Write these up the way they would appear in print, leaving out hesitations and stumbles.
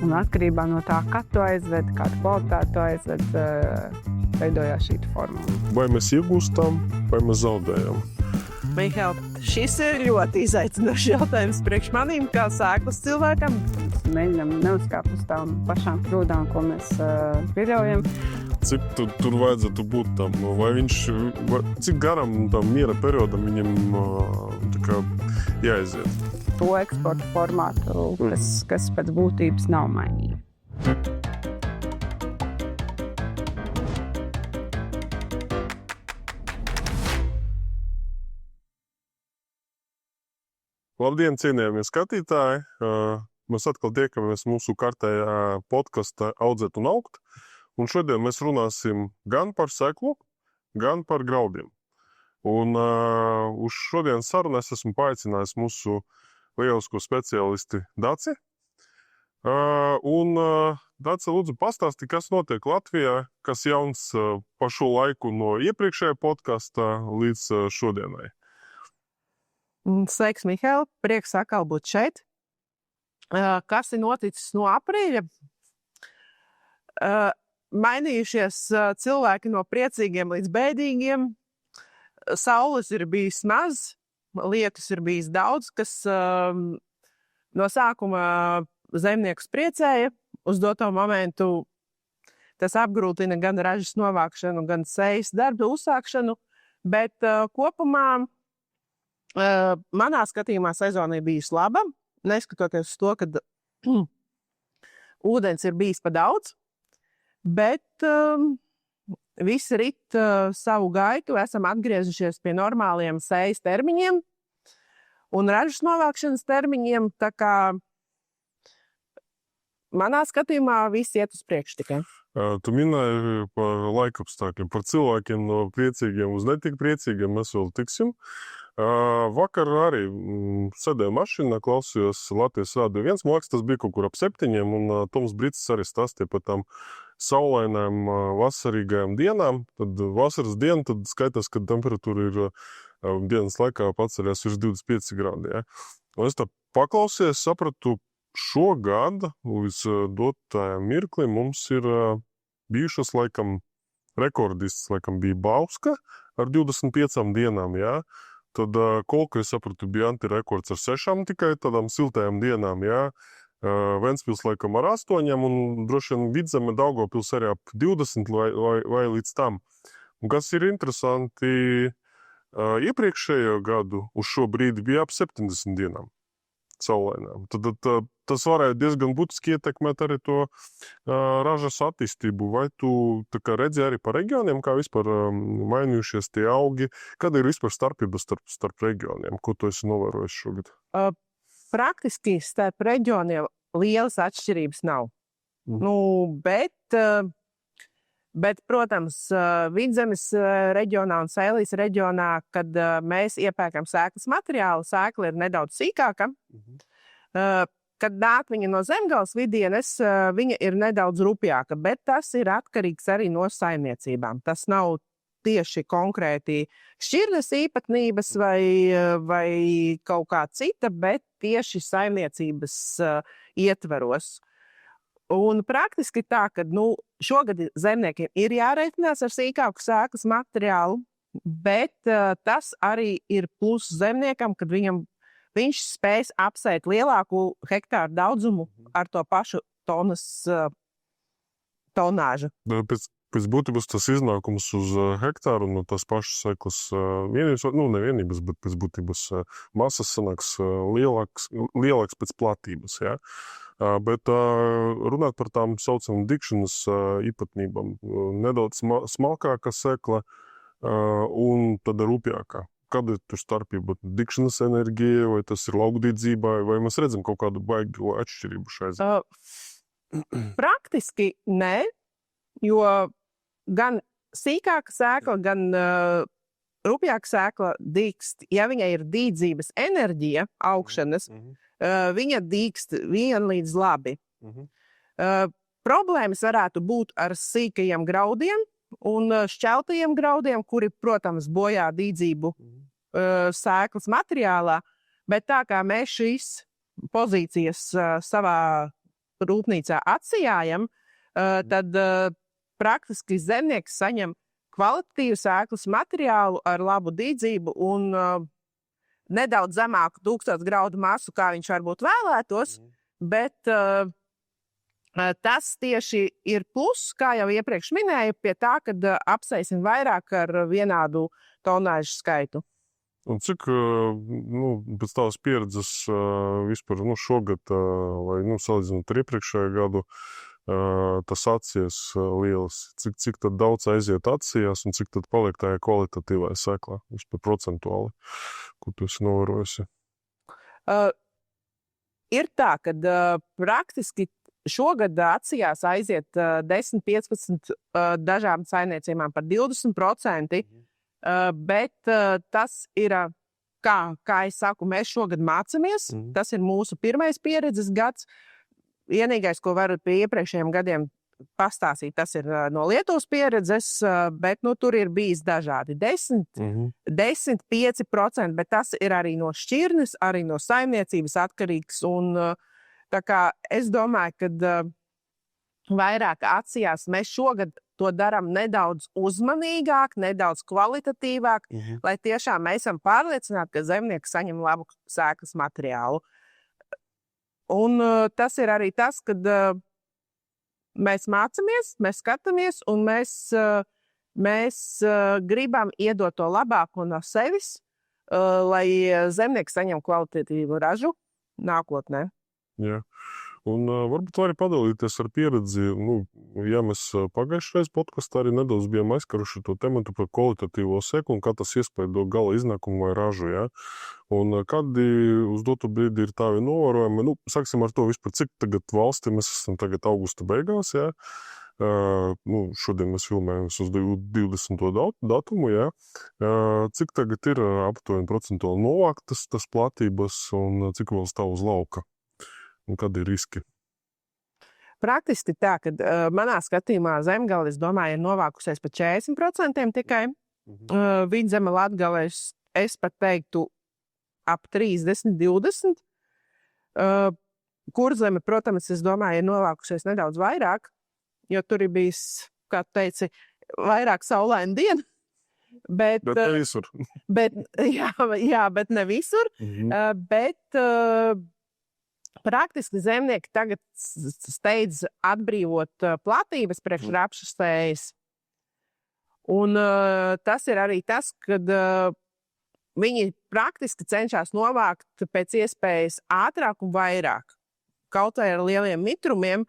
Un atkarībā no tā, kad to aizved, kādu kvalitāti to aizved, veidojās šī formula. Vai mēs iegūstam, vai mēs zaudējam? Mihail, šis ir ļoti izaicinošs jautājums priekš manīm, kā sēklas cilvēkam. Mēģinām neuzkāpt uz tām pašām kļūdām, ko mēs pieļaujam. Cik tur vajadzētu būt tam? Cik garam tam miera periodam viņam jāaiziet? To eksporta formātu, kas pēc būtības nav mainīgi. Labdien, cienījamie skatītāji! Mēs atkal tiekamies mūsu kārtējā podkasta Audzēt un augt. Un šodien mēs runāsim gan par seklu, gan par graudiem. Un uz šodienas sarunu es esmu paaicinājis mūsu lielisko speciālisti Daci. Daci, lūdzu, pastāsti, kas notiek Latvijā, kas jauns pa šo laiku no iepriekšējā podkasta līdz šodienai. Sveiks, Mihail! Prieks atkal būt šeit. Kas ir noticis no aprīļa? Mainījušies cilvēki no priecīgiem līdz bēdīgiem. Saules ir bijis maz, lietus ir bijis daudz, kas no sākuma zemniekus priecēja. Uz doto momentu tas apgrūtina gan ražas novākšanu, gan sejas darba uzsākšanu, bet kopumā manā skatījumā sezona ir bijusi laba, neskatoties uz to, ka ūdens ir bijis pa daudz, bet visi rit savu gaitu, esam atgriezušies pie normāliem sejas termiņiem un ražas novākšanas termiņiem, tā kā manā skatījumā viss iet uz priekšu tikai. Tu minēji par laikapstākļiem, par cilvēkiem no priecīgiem uz netik priecīgiem mēs vēl tiksim. Vakar arī sēdēju mašīnā, klausījos Latvijas Rādio 1, man liekas, tas bija kaut kur ap 7, un Toms Brits arī stāstīja par tām saulainām vasarīgajām dienām. Tad vasaras diena, tad skaitās, ka temperatūra ir dienas laikā paceļās virs 25 grādi. Ja? Un es tā paklausījos, sapratu, šogad līdz dotajam mirklim mums ir bijušas laikam rekordists, laikam bija Bauska ar 25 dienām, jā. Tad kolka, es sapratu, bija antirekords ar 6 tikai tādām siltajām dienām, jā. Ventspils laikam ar 8, un droši vien Vidzeme, Daugavpils arī ap 20 vai līdz tam. Un kas ir interesanti, iepriekšējo gadu uz šo brīdi bija ap 70 dienām saulainām. Tad tas varēja diezgan būtiski ietekmēt arī to ražas attīstību. Vai tu redzi arī par reģioniem, kā vispār mainījušies tie augi? Kāda ir vispār starpība starp reģioniem? Ko tu esi novērojis šogad? Praktiski starp reģioniem lielas atšķirības nav. Bet, protams, Vidzemes reģionā un Sēlijas reģionā, kad mēs iepērkam sēklas materiālu, sēkla ir nedaudz sīkāka. Kad nāk viņa no Zemgales vidienes, viņa ir nedaudz rupjāka, bet tas ir atkarīgs arī no saimniecībām. Tas nav tieši konkrēti šķirnes īpatnības vai kaut kā cita, bet tieši saimniecības ietveros. Un praktiski tā, ka šogad zemniekiem ir jārēķinās ar sīkāku sēklas materiālu, bet tas arī ir pluss zemniekam, kad viņš spēs apsēt lielāku hektāru daudzumu ar to pašu tonāžu. Pēc būtības tas iznākums uz hektāru no tās pašas seklas vienības, nevienības, bet pēc būtības masas sanāks lielāks pēc platības, jā. Bet runāt par tām saucamām dikšanas īpatnībām, nedaudz smalkāka sekla un tad rupjākā. Kāda ir tur starpība? Dikšanas enerģija, vai tas ir laukdīdzībai, vai mēs redzam kaut kādu baigu atšķirību šai ziņā? Praktiski nē, jo gan sīkāka sēkla, gan rupjāka sēkla dīkst, ja viņai ir dīdzības enerģija augšanas, viņa dīkst vienlīdz labi. Problēmas varētu būt ar sīkajiem graudiem un šķeltajiem graudiem, kuri, protams, bojā dīdzību sēklas materiālā, bet tā kā mēs šīs pozīcijas savā rūpnīcā atsijājam, tad praktiski zemnieks saņem kvalitatīvu sēklas materiālu ar labu dīdzību un nedaudz zemāku 1000 graudu masu, kā viņš varbūt vēlētos, bet tas tieši ir pluss, kā jau iepriekš minēju, pie tā, kad apsēsim vairāk ar vienādu tonāžu skaitu. Un cik, pēc tavas pieredzes vispār, šogad, vai, salīdzinot ar iepriekšējo gadu, tas acijas lielas, cik tad daudz aiziet acījās un cik tad paliek tajā kvalitatīvā sēklā, vispār procentuāli, ko tu esi novērojusi? Ir tā, ka praktiski šogad acījās aiziet 10-15 dažām saimniecībām par 20%, bet tas ir, kā es saku, mēs šogad mācamies, tas ir mūsu pirmais pieredzes gads. Vienīgais, ko varu pie iepriekšējiem gadiem pastāstīt, tas ir no Lietuvas pieredzes, bet tur ir bijis dažādi 10-5%, bet tas ir arī no šķirnes, arī no saimniecības atkarīgs. Un, tā kā es domāju, ka vairāk acījās mēs šogad to darām nedaudz uzmanīgāk, nedaudz kvalitatīvāk, lai tiešām mēs esam pārliecināti, ka zemnieks saņem labu sēklas materiālu. Un tas ir arī tas, kad mēs mācamies, mēs skatāmies un mēs gribam iedot to labāko no sevis, lai zemnieks saņem kvalitatīvu ražu nākotnē. Jā. Un varbūt var arī padalīties ar pieredzi. Ja mēs pagājušreiz podkastā arī nedaudz bijām aizkaruši to tematu par kvalitatīvo sēklu un kā tas iespaido gala iznākumu vai ražu. Ja? Un kādi uz dotu brīdi ir tādi novērojumi? Sāksim ar to vispār, cik tagad valstī mēs esam tagad augusta beigās. Ja? Šodien mēs filmējamies uz 20. datumu. Ja? Cik tagad ir aptuveni procentuāli novāktas tas platības un cik vēl stāv uz lauka? Un kādi ir riski? Praktiski tā, ka manā skatījumā Zemgale, es domāju, ir novākusies par 40% tikai. Vidzeme Latgale, es pat teiktu, ap 30-20%. Kurzeme, protams, es domāju, ir novākusies nedaudz vairāk, jo tur ir bijis, kā tu teici, vairāk saulaina diena. Bet ne visur. Jā, bet ne visur. Bet praktiski zemnieki tagad steidz atbrīvot platības priekš rapšastējas. Un tas ir arī tas, kad viņi praktiski cenšas novākt pēc iespējas ātrāk un vairāk. Kaut vai ar lieliem mitrumiem,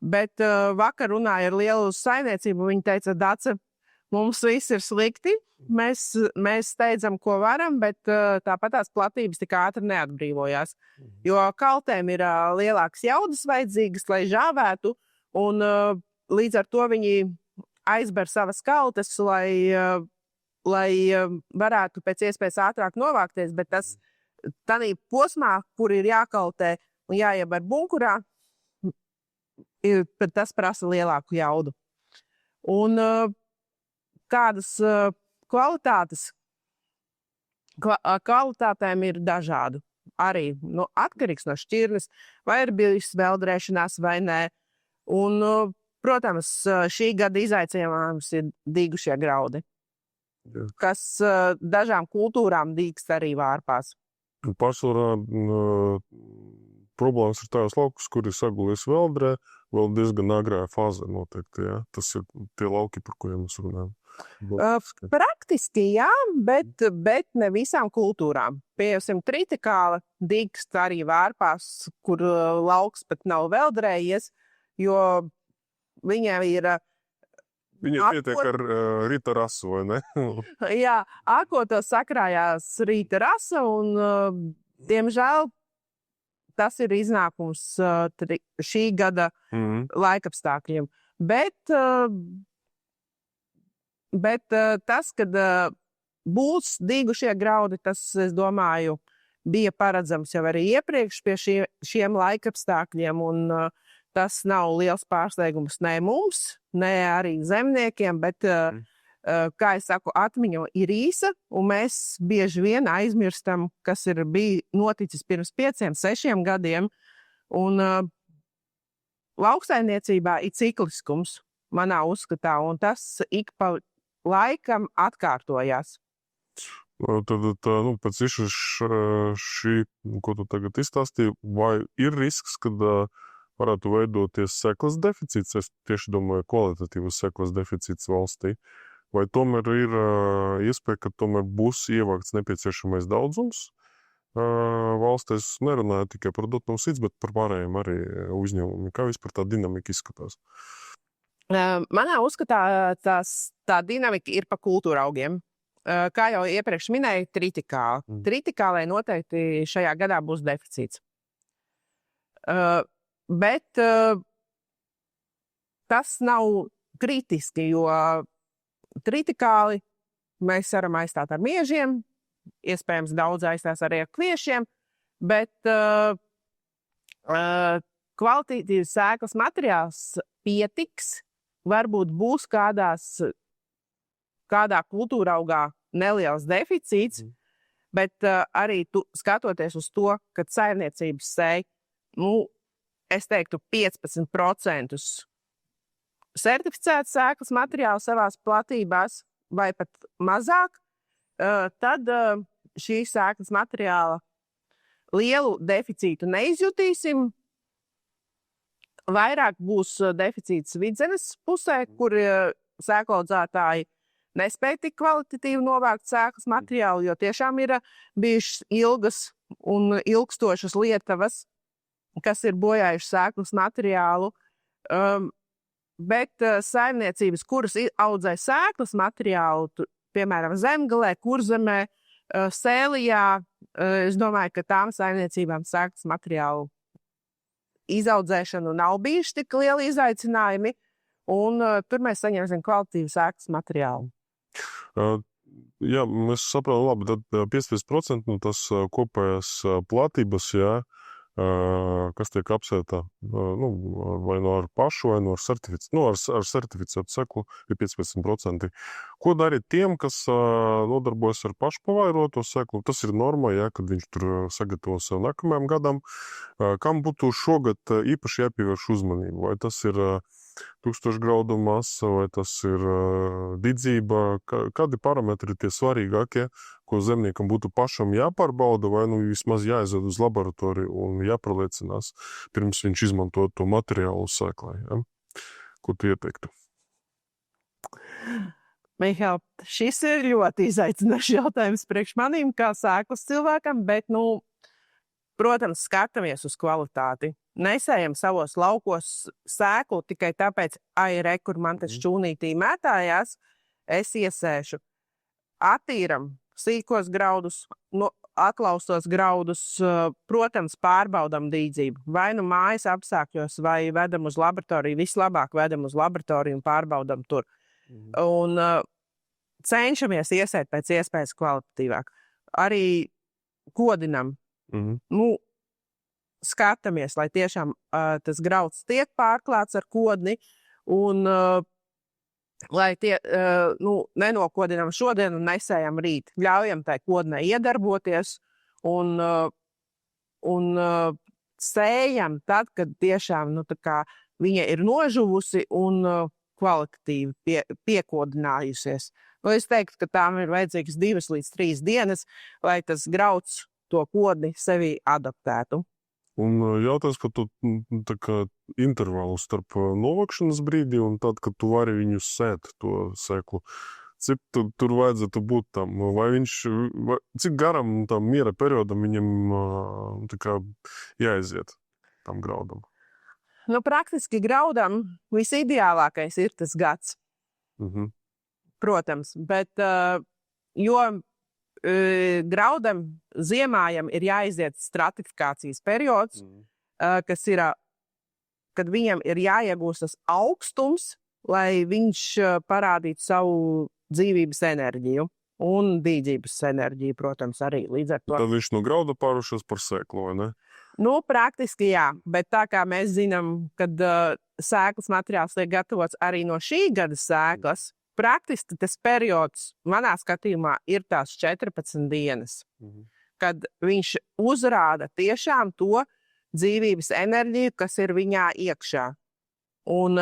bet vakar runāja ar lielu saimniecību, viņi teica, Dace, mums viss ir slikti, mēs steidzam, ko varam, bet tāpat tās platības tik ātri neatbrīvojās. Jo kaltēm ir lielākas jaudas vajadzīgas, lai žāvētu, un līdz ar to viņi aizber savas kaltes, lai varētu pēc iespējas ātrāk novākties, bet tas tādā posmā, kur ir jākaltē un jāieber bunkurā, tas prasa lielāku jaudu. Un kādas kvalitātes? Kvalitātēm ir dažādu. Arī atkarīgs no šķirnes, vai ir bijusi veldrēšanās vai nē. Un, protams, šī gada izaicinājums ir dīgušie graudi, kas dažām kultūrām dīgst arī vārpās. Pārsvarā problēmas ir tajos laukus, kur ir sagulies veldrē, vēl diezgan agrā fāzē noteikti. Ja? Tas ir tie lauki, par kuriem mēs runājam. Praktiski jā, bet ne visām kultūrām. Pieņemsim, tritikāla dīgst arī vārpās, kur lauks pat nav veldrējies, jo viņai ir... Viņai pietiek ar rīta rasu, vai ne? Jā, ākotos sakrājās rīta rasa un, diemžēl, tas ir iznākums šī gada laikapstākļiem. Bet tas, kad būs dīgušie graudi, tas, es domāju, bija paredzams jau arī iepriekš pie šiem laikapstākļiem, un tas nav liels pārsteigums ne mums, ne arī zemniekiem, bet, kā es saku, atmiņa ir īsa, un mēs bieži vien aizmirstam, kas ir noticis pirms 5-6 gadiem, un lauksaimniecībā ir cikliskums, manā uzskatā, un tas ik pa laikam atkārtojās. Tad, pēc visu šī, ko tu tagad izstāstīji, vai ir risks, kad varētu veidoties seklas deficīts? Es tieši domāju, kvalitatīvas seklas deficīts valstī. Vai tomēr ir iespēja, ka tomēr būs ievākts nepieciešamais daudzums? Valstī es nerunāju tikai par Dotnuvu Sīts, bet par pārējiem arī uzņēmumiem. Kā vispār tā dinamika izskatās? Manā uzskatā tā dinamika ir pa kultūra augiem. Kā jau iepriekš minēju, tritikāli. Tritikālai noteikti šajā gadā būs deficīts. Bet tas nav kritiski, jo tritikāli mēs varam aizstāt ar miežiem, iespējams daudz aizstās arī ar kviešiem, bet kvalitatīvs sēklas materiāls pietiks, varbūt būs kādā kultūra augā neliels deficīts, bet arī skatoties uz to, ka saimniecības sēj, es teiktu 15% certificēts sēklas materiālu savās platībās vai pat mazāk, tad šī sēklas materiāla lielu deficītu neizjutīsim. Vairāk būs deficīts Vidzemes pusē, kur sēklaudzētāji nespēja tik kvalitatīvi novākt sēklas materiālu, jo tiešām ir bijušas ilgas un ilgstošas lietavas, kas ir bojājušas sēklas materiālu. Bet saimniecības, kuras audzē sēklas materiālu, piemēram, Zemgalē, Kurzemē, Sēlijā, es domāju, ka tām saimniecībām sēklas materiālu izaudzēšanu nav bijuši tik lieli izaicinājumi, un tur mēs saņemsim kvalitīvu sēklas materiālu. Jā, mēs saprotam, labi, tad 15% tas kopējās platības, jā, kas tiek apsētā, vai no ar pašu, vai no ar certificētu, ar certificētu seklu ir 15%. Ko darīt tiem, kas nodarbojas ar pašpavairoto seklu? Tas ir norma, jā, kad viņš tur sagatavo sev nākamajam gadam. Kam būtu šogad īpaši jāpievērš uzmanību? Vai tas ir 1000 graudu masa, vai tas ir didzība? Kādi parametri tie svarīgākie, ko zemniekam būtu pašam jāpārbauda, vai vismaz jāaiziet uz laboratoriju un jāpārliecinās, pirms viņš izmanto to materiālu sēklai? Ja? Ko tu ieteiktu? Mihāl, šis ir ļoti izaicinošs jautājums priekš manīm kā sēklas cilvēkam, bet, protams, skatāmies uz kvalitāti. Nesējam savos laukos sēklu tikai tāpēc, kur man tas šķūnītī mētājās, es iesēšu. Attīram sīkos graudus, atlaustos graudus, protams, pārbaudam dīdzību. Vai mājas apstākļos, vai vedam uz laboratoriju, vislabāk vedam uz laboratoriju un pārbaudam tur. Un cenšamies iesēt pēc iespējas kvalitatīvāk. Arī kodinam. Skatāmies, lai tiešām tas grauds tiek pārklāts ar kodni un lai nenokodinam šodien un nesējam rīt. Ļaujam tai kodnei iedarboties un sējam tad, kad tiešām viņa ir nožuvusi un kvalitatīvi piekodinājusies. Es teiktu, ka tām ir vajadzīgas 2 līdz 3 dienas, lai tas grauds to kodni sevi adaptētu. Un jautājums par to intervalu starp novākšanas brīdi un tad, kad tu vari viņu sēt, to seklu. Cik tur vajadzētu būt tam? Cik garam tam miera periodam viņam jāaiziet tam graudam? Praktiski graudam visideālākais ir tas gads. Protams, bet jo graudam ziemājam ir jāiziet stratifikācijas periods, kas ir, kad viņam ir jāiegūst tas augstums, lai viņš parādītu savu dzīvības enerģiju un dīdzības enerģiju, protams, arī līdz ar to. Tad viņš no grauda pārušies par sēklu, vai ne? Praktiski jā, bet tā kā mēs zinām, kad sēklas materiāls tiek gatavots arī no šī gada sēklas, praktiski tas periods, manā skatījumā, ir tās 14 dienas, kad viņš uzrāda tiešām to dzīvības enerģiju, kas ir viņā iekšā. Un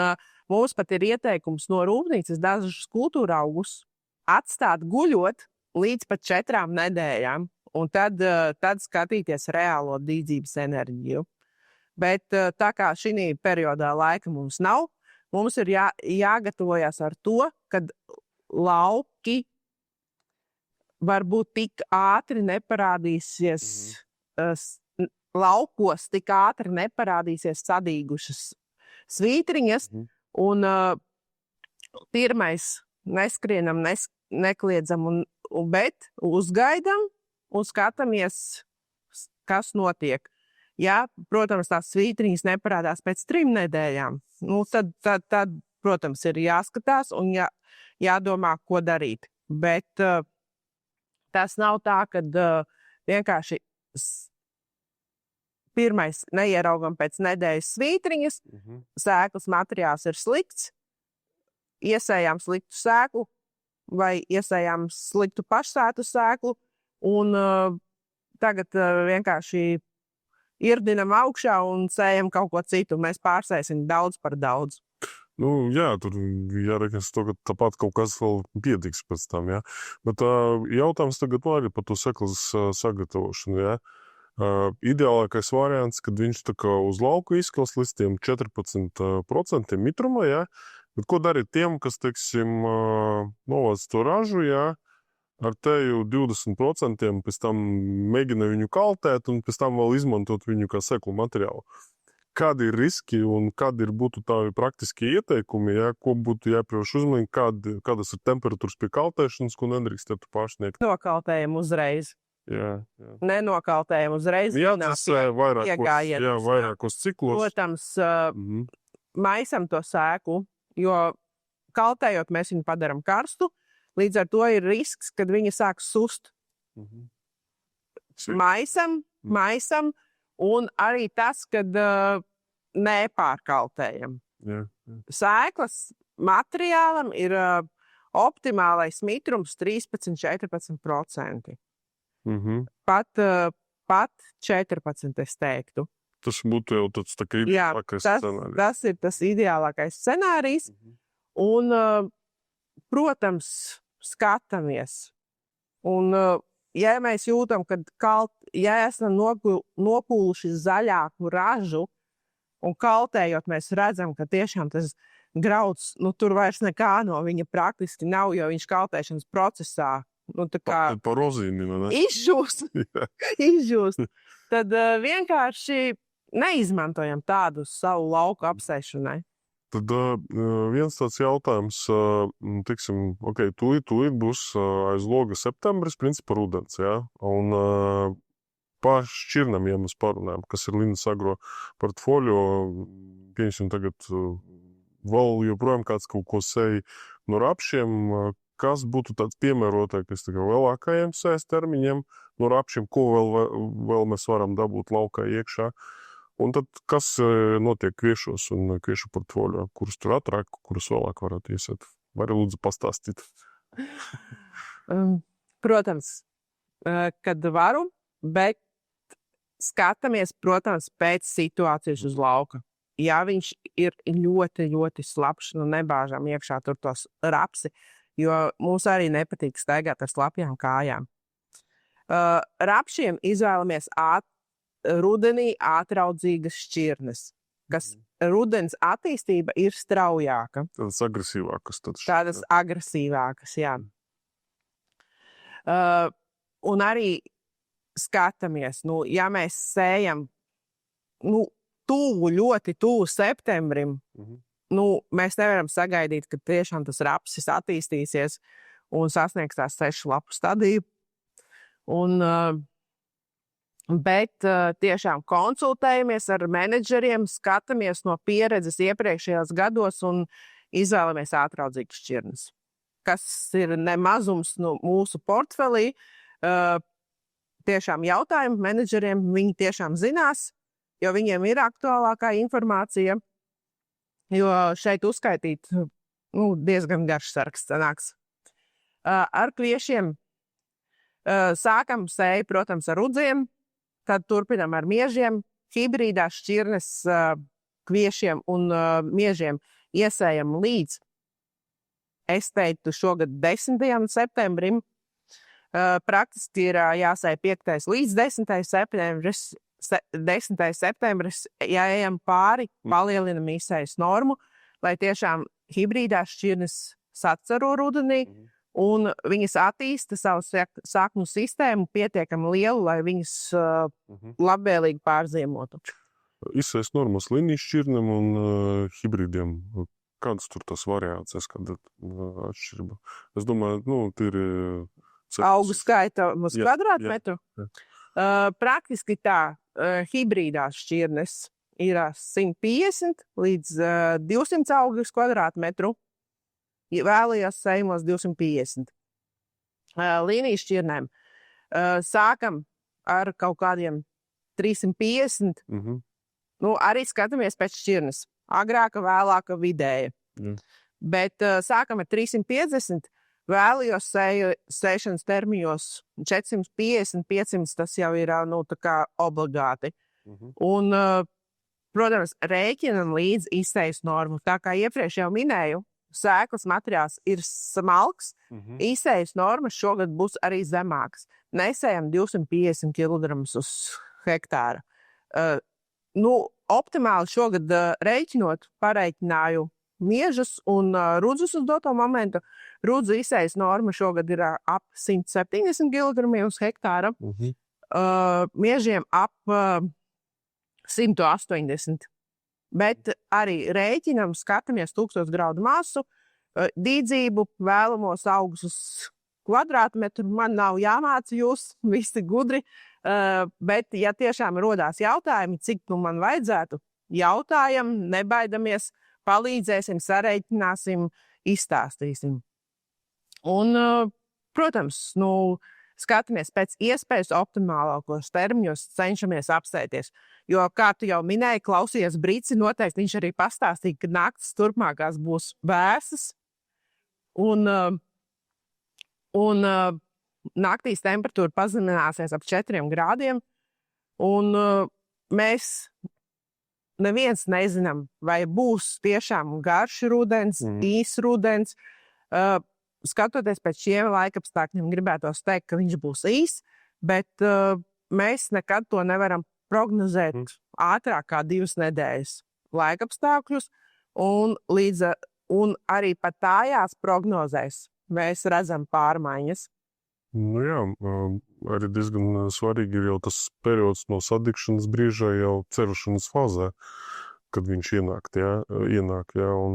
mums pat ir ieteikums no rūpnīcas dažus kultūra augus atstāt guļot līdz pat 4 nedēļām, un tad skatīties reālo dīdzības enerģiju. Bet tā kā šī periodā laika mums nav, mums ir jāgatavojas ar to, kad lauki varbūt tik ātri neparādīsies, laukos tik ātri neparādīsies sadīgušas svītriņas, un pirmais neskrienam, nekliedzam, bet uzgaidam un skatāmies, kas notiek. Ja, protams, tās svītriņas neparādās pēc 3 nedēļām, tad, protams, ir jāskatās un jādomā, ko darīt. Bet tas nav tā, ka vienkārši pirmais neieraugam pēc nedēļas svītriņas, sēklas materiāls ir slikts, iesējām sliktu sēklu vai iesējām sliktu pašsētu sēklu, un tagad vienkārši irdinam augšā un sējam kaut ko citu. Mēs pārsēsim daudz par daudz. Nu, jā, tur jāreikās to, ka tāpat kaut kas vēl pietiks pēc tam, jā. Bet jautājums tagad arī par to seklas sagatavošanu, jā. Ideālākais variants, kad viņš tā kā uz lauku izkals līdz tiem 14% mitruma, jā. Bet ko darīt tiem, kas, teiksim, novāc to ražu, jā, ar teju 20% pēc tam mēģina viņu kaltēt un pēc tam vēl izmantot viņu kā seklu materiālu. Kādi ir riski un kādi būtu tādi praktiskie ieteikumi, ja, ko būtu jāpievērš uzmanīgi, kādas ir temperatūras pie kaltēšanas, ko nedrīkstētu pārsniegt? Nokaltējam uzreiz. Jā. Nenokaltējam uzreiz. Jā, tas vairākos ciklos. Protams, maisam to sēklu, jo kaltējot mēs viņu padaram karstu. Līdz ar to ir risks, kad viņa sāk sust. Maisam, un arī tas, kad nepārkaltējam. Jā. Sēklas materiālam ir optimālais mitrums 13–14%. Pat 14%, es teiktu. Tas būtu jau tāds tā kā ideālākais scenārijs. Tas ir tas ideālākais scenārijs. Un protams, skatāmies. Un, ja mēs jūtam, ka ja esam nopūluši zaļāku ražu un kaltējot, mēs redzam, ka tiešām tas grauds, tur vairs nekā no viņa praktiski nav, jo viņš kaltēšanas procesā pa rozīni, ne? Izžūst. Tad vienkārši neizmantojam tādu savu lauku apsēšanai. Tad viens tāds jautājums, tiksim, tūlīt būs aiz loga septembris, principā rudens, jā, un par šķirnēm, ja mēs parunājam, kas ir Linas Agro portfolio, pieņemsim tagad vēl joprojām kāds kaut ko sēj no rapšiem, kas būtu tāds piemērotākais vēlākajiem sēs termiņiem no rapšiem, ko vēl mēs varam dabūt laukā iekšā. Un tad, kas notiek kviešos un kviešu portfolio, kurus tur atrāk, kurus vēlāk varētu iesēt? Vari lūdzu pastāstīt? Protams, kad varu, bet skatāmies, protams, pēc situācijas uz lauka. Ja viņš ir ļoti, ļoti slapš, nebāžam iekšā tur tos rapsi, jo mums arī nepatīk staigāt ar slapjām kājām. Rapšiem izvēlamies rudenī ātraudzīgas šķirnes, kas rudens attīstība ir straujāka. Tādas agresīvākas. Tādas agresīvākas, jā. Un arī skatāmies, ja mēs sējam ļoti tuvu septembrim, mēs nevaram sagaidīt, ka tiešām tas rapsis attīstīsies un sasniegs tās 6 lapu stadiju. Bet tiešām konsultējamies ar menedžeriem, skatāmies no pieredzes iepriekšējos gados un izvēlamies ātraudzīgas šķirnes. Kas ir nemazums mūsu portfelī. Tiešām jautājumu menedžeriem, viņi tiešām zinās, jo viņiem ir aktuālākā informācija, jo šeit uzskaitīt diezgan garš saraksts sanāks. Ar kviešiem sākam sēju, protams, ar rudziem, tad turpinam ar miežiem. Hibrīdās šķirnes kviešiem un miežiem iesējam līdz, es teiktu, šogad 10. septembrim. Praktiski ir jāsēj 5. līdz 10. septembris. 10. septembris, ja ejam pāri, palielinam izsējas normu, lai tiešām hibrīdās šķirnes sacaro rudenī, un viņas attīsta savu saknu sistēmu pietiekami lielu, lai viņas labvēlīgi pārziemotu. Izsējas normas līnijas šķirnēm un hibrīdiem. Kādas tur tas variācijas, kāda atšķirība? Es domāju, ir... Augu skaita uz kvadrātmetru? Praktiski tā, hibrīdās šķirnes ir 150 līdz 200 augu uz kvadrātmetru. Vēlējās sējumos 250. Līnijas šķirnēm sākam ar kaut kādiem 350. Arī skatāmies pēc šķirnes. Agrāka, vēlāka, vidēja. Bet sākam ar 350. Vēlējos sēšanas termiņos 450, 500, tas jau ir tā kā obligāti. Un, protams, rēķinam līdz izsējas normu. Tā kā iepriekš jau minēju, sēklas materiāls ir smalks, izsējas normas šogad būs arī zemāks. Nesējam 250 kg uz hektāra. Optimāli šogad rēķinot, pareiķināju miežas un rudzus uz doto momentu. Rudzu izsējas norma šogad ir ap 170 kg uz hektāra. Miežiem ap 180. Bet arī rēķinam, skatāmies 1000 graudu masu, dīdzību, vēlamos augus uz kvadrātmetru. Man nav jāmāca jūs, visi gudri. Bet, ja tiešām rodās jautājumi, cik man vajadzētu, jautājam, nebaidamies, palīdzēsim, sareiķināsim, izstāstīsim. Un, protams, skatāmies pēc iespējas optimālākos termiņos, cenšamies apsēties. Jo, kā tu jau minēji, klausies Brīci, noteikti viņš arī pastāstīja, ka naktis turpmākās būs vēsas. Un naktīs temperatūra pazemināsies ap 4 grādiem. Un mēs neviens nezinām, vai būs tiešām garš rudens, īs rudens. Skatoties pēc šiem laikapstākļiem, gribētos teikt, ka viņš būs īs, bet mēs nekad to nevaram prognozēt ātrāk kā 2 nedēļas laikapstākļus, un arī pat tājās prognozēs mēs redzam pārmaiņas. Arī diezgan svarīgi ir jau tas periods no sadikšanas brīžā jau cerušanas fāzē, kad viņš ienāk, un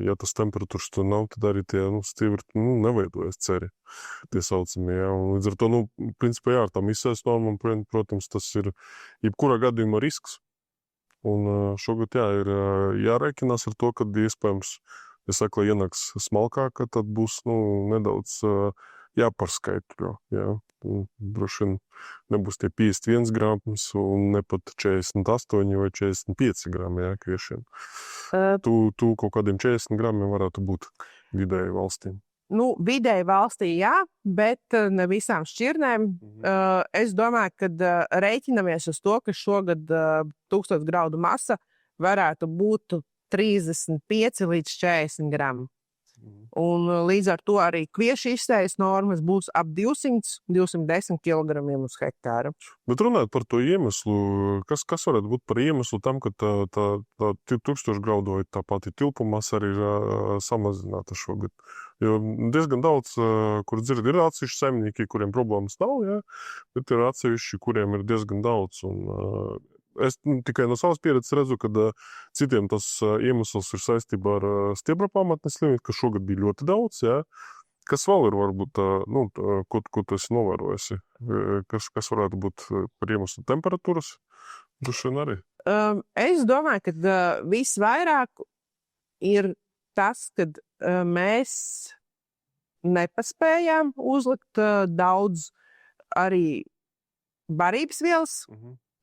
ja tas temperatūras tur nav, tad arī tie stīvri neveidojas ceri, tie saucamie, un līdz ar to, principā ar tām izsējas normām, protams, tas ir jebkurā gadījumā risks, un šogad, ir jārēķinās ar to, kad iespējams, ja saka, lai ienāks smalkāk, tad būs, nedaudz jāpārskaitļo, droši vien nebūs tie 51 grams un ne pat 48 vai 45 grami, kviešiem. Tu kaut kādiem 40 gramiem varētu būt vidēji valstīm. Vidēji valstī, bet ne visām šķirnēm. Es domāju, ka rēķinamies uz to, ka šogad 1000 graudu masa varētu būt 35 līdz 40 gramu. Un līdz ar to arī kviešu izsējas normas būs ap 200-210 kg uz hektāra. Bet runājot par to iemeslu, kas varētu būt par iemeslu tam, ka tā 1000 graudu vai tā pati tilpumasa arī ir samazināta šogad? Jo diezgan daudz, kur dzird, ir atsevišķi saimnieki, kuriem problēmas nav, bet ir atsevišķi, kuriem ir diezgan daudz. Un, es tikai no savas pieredzes redzu, ka citiem tas iemesls ir saistībā ar stiebra pamatnes slimību, ka šogad bija ļoti daudz, Kas vēl ir varbūt, ko tu esi novērojusi? Kas varētu būt par iemeslu temperatūras? Droši vien arī. Es domāju, ka visvairāk ir tas, kad mēs nepaspējām uzlikt daudz arī barības vielas,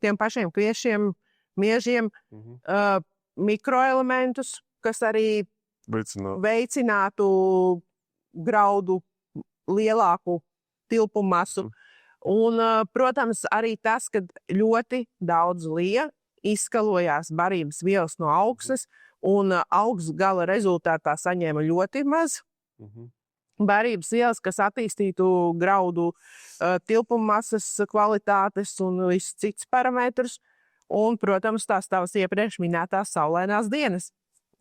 tiem pašiem kviešiem, miežiem, mikroelementus, kas arī veicinātu graudu lielāku tilpumu masu. Un, protams, arī tas, ka ļoti daudz lija izskalojās barības vielas no augsnes, un augsts gala rezultātā saņēma ļoti maz barības vielas, kas attīstītu graudu tilpuma masas kvalitātes un visus citus parametrus. Un, protams, tās tavas iepriekš minētās saulainās dienas.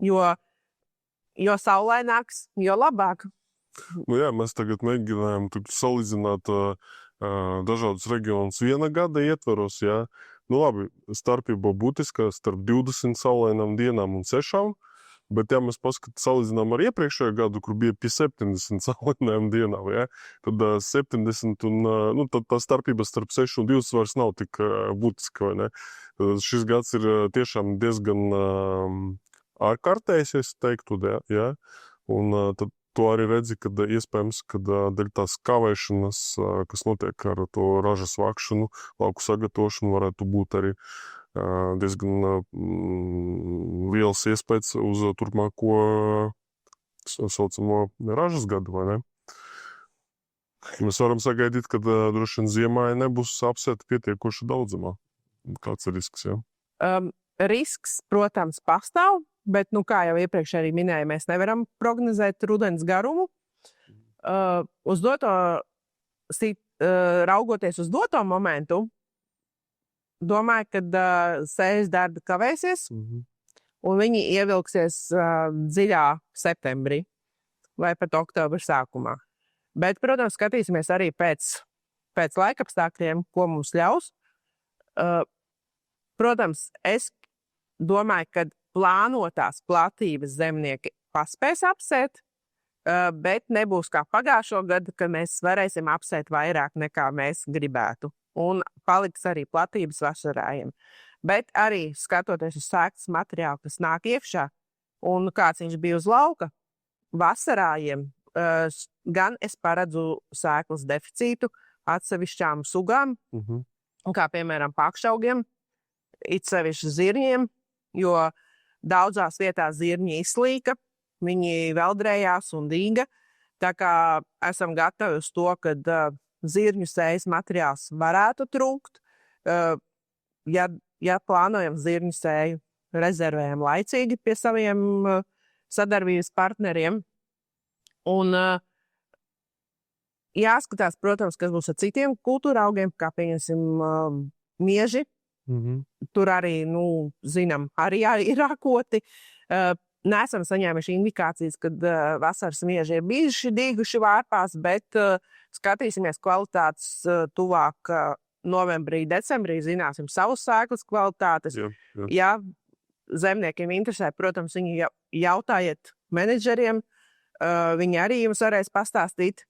Jo saulaināks, jo labāk. Nu jā, mēs tagad mēģinājām salīdzināt dažādus reģionus viena gada ietvaros, jā. Nu labi, starpība būtiskā starp 20 saulainām dienām un 6, bet ja mēs salīdzinām ar iepriekšējo gadu, kur bija pie 70 saulainām dienām, jā, tad 70 un, nu, tad tā starpība starp 6 un 20 vairs nav tik būtiska, vai ne? Šis gads ir tiešām diezgan ārkārtējs, es teiktu, jā, un tad to arī redzi, kad iespējams, kad dēļ tās kavēšanas, kas notiek ar to ražas vākšanu, lauku sagatavošanu, varētu būt arī diezgan liels iespējas uz turpmāko saucamo ražas gadu, vai ne? Mēs varam sagaidīt, ka droši vien ziemā nebūs apsēta pietiekoši daudzumā. Kāds ir risks, jā? Risks, protams, pastāv, bet, nu, kā jau iepriekš arī minēju, mēs nevaram prognozēt rudens garumu. Raugoties uz doto momentu, domāju, ka sējas darbi kavēsies, un viņi ievilksies dziļā septembrī vai pat oktobra sākumā. Bet, protams, skatīsimies arī pēc laikapstākļiem, ko mums ļaus. Protams, es domāju, ka plānotās platības zemnieki paspēs apsēt, bet nebūs kā pagājušo gadu, kad mēs varēsim apsēt vairāk nekā mēs gribētu. Un paliks arī platības vasarājiem. Bet arī skatoties uz sēklas materiālu, kas nāk iekšā, un kāds viņš bija uz lauka, vasarājiem gan es paredzu sēklas deficītu atsevišķām sugām, kā piemēram pakšaugiem, it sevišķi zirņiem, jo daudzās vietās zirņi izslīka, viņi veldrējās un dīga. Tā kā esam gatavi uz to, ka zirņu sējas materiāls varētu trūkt. Ja plānojam zirņu sēju, rezervējam laicīgi pie saviem sadarbības partneriem. Un jāskatās, protams, kas būs ar citiem kultūra augiem, kā pieņemsim mieži. Tur arī, zinām, arī ir rakoti. Nesam saņēmuši indikācijas, kad vasaras mieži ir bijuši dīguši vārpās, bet skatīsimies kvalitātes tuvāk novembrī, decembrī, zināsim savus sēklas kvalitātes. Jā. Ja zemniekiem interesē, protams, viņi jautājiet menedžeriem, viņi arī jums varēs pastāstīt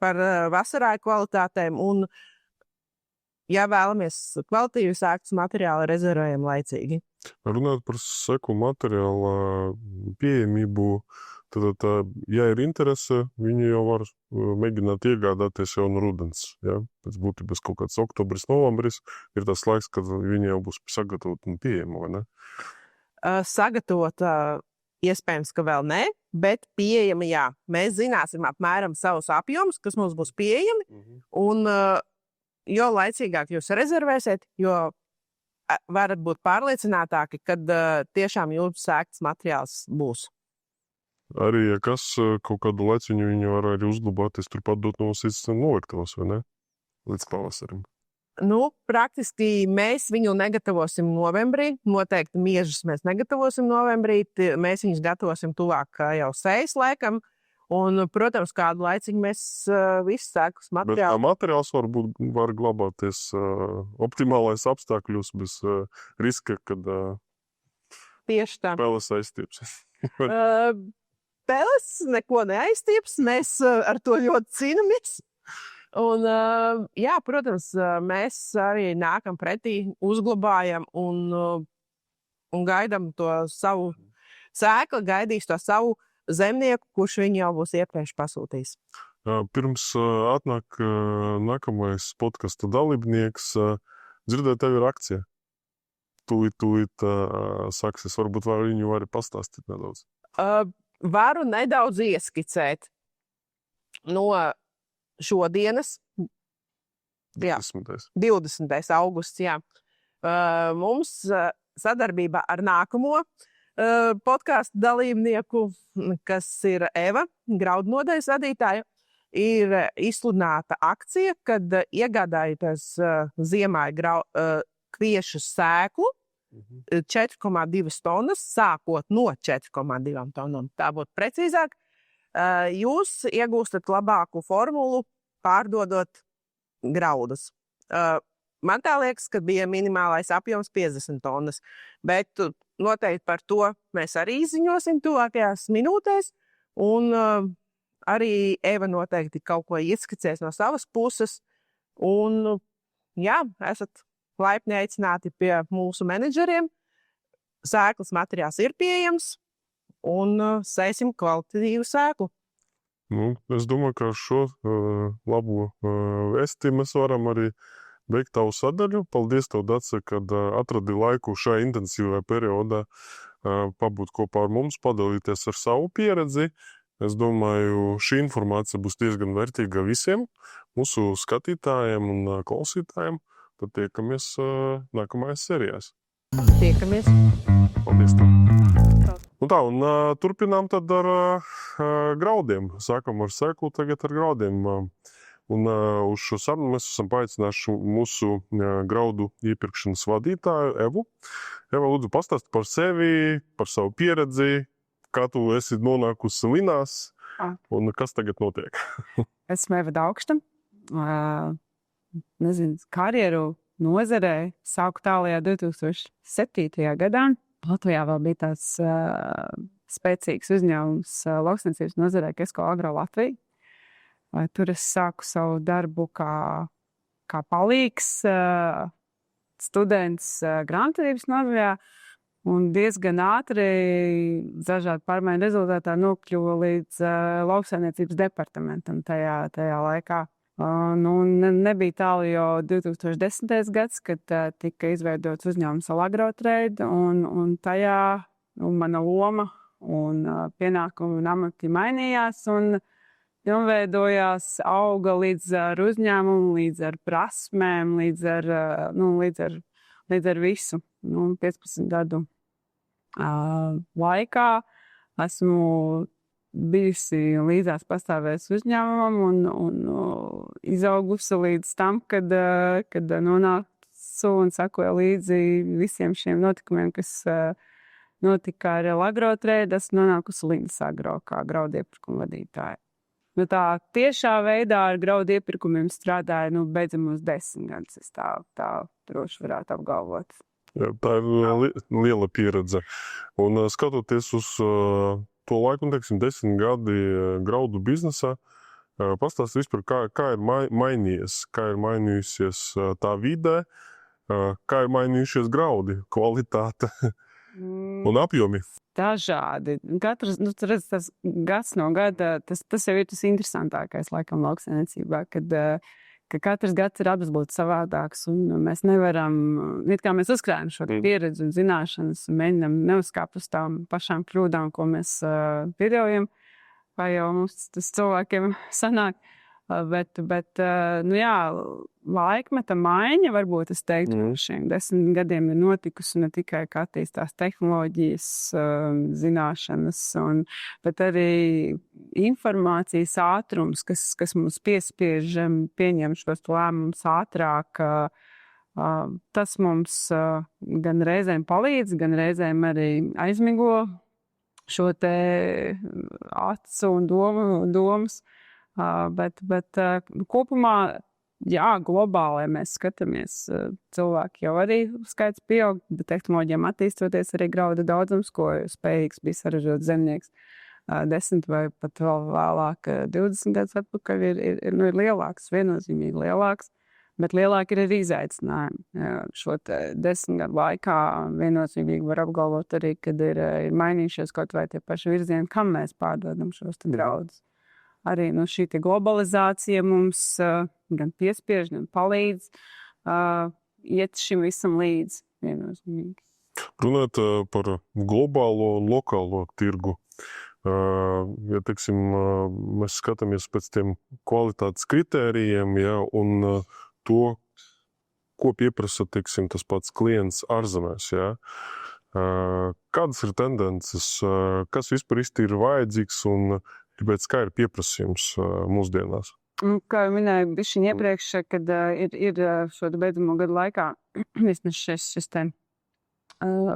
par vasarāju kvalitātēm, un ja vēlamies kvalitīvu sēklas materiālu, rezervējam laicīgi. Runāt par seku materiāla pieejamību, tad, ja ir interese, viņi jau var mēģināt iegādāties jau no rudens. Ja? Pēc būtības kaut kāds oktobris, novembris ir tas laiks, kad viņi jau būs sagatavot un pieejama, vai ne? Sagatavot iespējams, ka vēl ne, bet pieejami jā. Mēs zināsim apmēram savus apjomus, kas mums būs pieejami, un jo laicīgāk jūs rezervēsiet, jo varat būt pārliecinātāki, kad tiešām jūsu sēklas materiāls būs. Arī, ja kas kaut kādu laiciņu viņi var arī uzglabāties, turpat dot no mums noliktavas, vai ne? Līdz pavasarim. Praktiski mēs viņu negatavosim novembrī. Noteikti miežus mēs negatavosim novembrī. Mēs viņus gatavosim tuvāk jau sējas laikam. Un, protams, kādu laiciņu mēs visu sēklas materiālu. Bet materiāls var glabāties optimālais apstākļos bez riska, kad tieši tā. Peles aizstieps. Peles neko neaizstieps. Mēs ar to ļoti cīnāmies. Un, jā, protams, mēs arī nākam pretī, uzglabājam un gaidam to savu sēklu, gaidīs to savu zemnieku, kurš viņu jau būs iepriekš pasūtījis. Pirms atnāk nākamais podkasta dalībnieks, dzirdēju tevi ir akcija. Tūlīt sāksies, varbūt viņu vari pastāstīt nedaudz. Varu nedaudz ieskicēt no šodienas, 20. 20. augusts, jā. Mums sadarbībā ar nākamo podkāstu dalībnieku, kas ir Eva, graudu nodaļas vadītāja, ir izsludināta akcija, kad iegādājoties ziemā kviešu sēklu 4,2 tonnas, sākot no 4,2 tonnām. Tā būtu precīzāk. Jūs iegūstat labāku formulu, pārdodot graudus. Man tā liekas, ka bija minimālais apjoms 50 tonnas, bet noteikti par to mēs arī izziņosim tuvākajās minūtēs, un arī Eva noteikti kaut ko ieskicēs no savas puses, un jā, esat laipni aicināti pie mūsu menedžeriem. Sēklas materiāls ir pieejams, un sēsim kvalitatīvu sēklu. Es domāju, ka ar šo labo vēsti mēs varam arī beigt tavu sadaļu. Paldies tev, Dace, kad atradi laiku šajā intensīvajā periodā pabūt kopā ar mums, padalīties ar savu pieredzi. Es domāju, šī informācija būs diezgan vērtīga visiem mūsu skatītājiem un klausītājiem. Tad tiekamies nākamajās serijās. Tiekamies. Paldies tev. Un turpinām tad ar graudiem. Sākam ar sēklu, tagad ar graudiem. Un uz šo sarunu mēs esam paaicinājuši mūsu graudu iepirkšanas vadītāju Evu. Eva, lūdzu, pastāsti par sevi, par savu pieredzi, kā tu esi nonākusi Linās un kas tagad notiek. Esmu Eva Daugšta. Karjeru nozarē sāku tālajā 2007. gadā. Latvijā vēl bija tāds spēcīgs uzņēmums lauksainicības nozarē, Kesko Agro Latvija. Tur es sāku savu darbu kā palīgs students grāmatvedības nodaļā, un diezgan ātri dažādu pārmaiņu rezultātā nokļuvu līdz lauksainicības departamentam tajā laikā. Nebija tālu jau 2010. gads, kad tika izveidots uzņēmums Alagrotrade, un tajā mana loma un pienākumi un amati mainījās, un veidojās, auga līdz ar uzņēmumu, līdz ar prasmēm, līdz ar visu. 15 gadu laikā esmu bijusi līdzās pastāvēs uzņēmumam un izaugusi līdz tam, kad nonācu un sakoju līdzi visiem šiem notikumiem, kas notika ar Alagrotrade. Esmu nonākusi Linas Agro kā graudu iepirkuma vadītāja. Tā tiešā veidā ar graudu iepirkumiem strādāju beidzamos 10 gadus. Es tā droši varētu apgalvot. Jā, tā ir liela pieredze. Un skatoties uz to laiku, 10 gadi graudu biznesā, pastāsti vispār, kā ir mainījies, kā ir mainījusies tā vidē, kā ir mainījušies graudi, kvalitāte un apjomi. Dažādi. Katrs, tas gads no gada, tas jau ir tas interesantākais laikam lauksainicībā, ka katrs gads ir apbūt savādāks, un mēs nevaram, kā mēs uzkrājam šo pieredzi un zināšanas, un mēģinam neuzkāpt uz tām pašām kļūdām, ko mēs pieļaujam, vai jau mums tas cilvēkiem sanāk. Bet laikmeta maiņa, varbūt es teiktu, šiem 10 gadiem ir notikusi ne tikai, kā attīstās tehnoloģijas, zināšanas, bet arī informācijas ātrums, kas mums piespiež pieņemt šos lēmumus ātrāk. Tas mums gan reizēm palīdz, gan reizēm arī aizmigo šo te acu un domas. Bet kopumā, globāli mēs skatāmies, cilvēki jau arī skaits pieaug, bet tehnoloģijām attīstoties arī graudu daudzums, ko spējīgs bija saražot zemnieks 10 vai pat vēl vēlāk 20 gadus atpakaļ ir lielāks, viennozīmīgi lielāks, bet lielāki ir arī izaicinājumi. Šo 10 gadu laikā viennozīmīgi var apgalvot arī, kad ir mainījušies kaut vai tie paši virzieni, kam mēs pārdodam šos graudus. Arī šī globalizācija mums gan piespiež, gan palīdz iet šim visam līdzi. Runāt par globālo un lokālo tirgu. Ja, teiksim, mēs skatāmies pēc tiem kvalitātes kritērijiem, ja, un to, ko pieprasa, teiksim, tas pats klients ārzemēs, jā. Kādas ir tendences, kas vispār īsti ir vajadzīgs un pēc kā ir pieprasījums mūsdienās? Kā jau minēju, bišķiņ iepriekš, kad ir šo beidzamo gadu laikā vismaz šis te